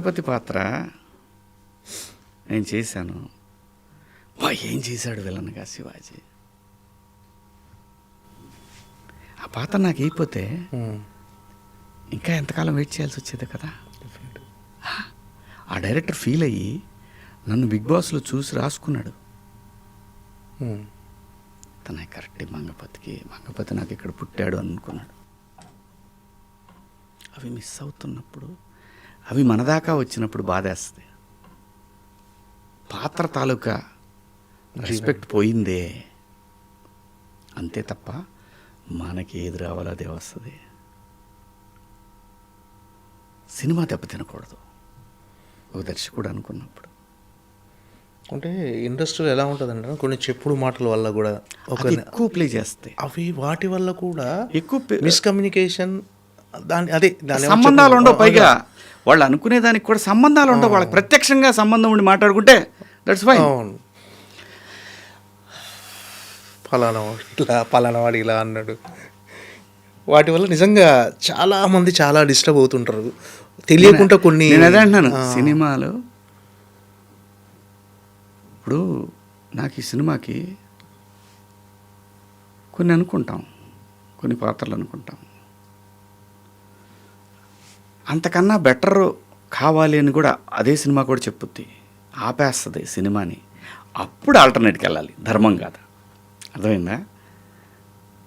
మంగపతి పాత్ర నేను చేశాను. ఏం చేశాడు విలన్గా శివాజీ. ఆ పాత్ర నాకు అయిపోతే ఇంకా ఎంతకాలం వెయిట్ చేయాల్సి వచ్చేది కదా. ఆ డైరెక్టర్ ఫీల్ అయ్యి నన్ను బిగ్ బాస్లో చూసి రాసుకున్నాడు. తన కరెక్ట్ మంగపతి నాకు ఇక్కడ పుట్టాడు అనుకున్నాడు. అవి మిస్ అవుతున్నప్పుడు, అవి మన దాకా వచ్చినప్పుడు బాధేస్తుంది. పాత్ర తాలూకా రెస్పెక్ట్ పోయిందే అంతే తప్ప మనకి ఏది రావాలో అదే వస్తుంది. సినిమా దెబ్బతినకూడదు ఒక దర్శకుడు అనుకున్నప్పుడు. అంటే ఇండస్ట్రీలో ఎలా ఉంటుందంటే కొన్ని చెప్పుడు మాటల వల్ల కూడా ఎక్కువ ప్లే చేస్తాయి. అవి వాటి వల్ల కూడా ఎక్కువ మిస్కమ్యూనికేషన్, దాని సంబంధాలు ఉండవు. పైగా వాళ్ళు అనుకునే దానికి కూడా సంబంధాలు ఉండవు. వాళ్ళకి ప్రత్యక్షంగా సంబంధం ఉండి మాట్లాడుకుంటే దట్స్ ఫైన్. పలానా వాడు ఇలా అన్నాడు. వాటి వల్ల నిజంగా చాలామంది చాలా డిస్టర్బ్ అవుతుంటారు తెలియకుండా. కొన్ని నేను అదే అంటున్నాను, సినిమాలు ఇప్పుడు నాకు ఈ సినిమాకి కొన్ని అనుకుంటాం, కొన్ని పాత్రలు అనుకుంటాం, అంతకన్నా బెటర్ కావాలి అని కూడా అదే సినిమా కూడా చెప్పుద్ది, ఆపేస్తుంది సినిమాని. అప్పుడు ఆల్టర్నేట్కి వెళ్ళాలి, ధర్మం కాదు. అర్థమైందా?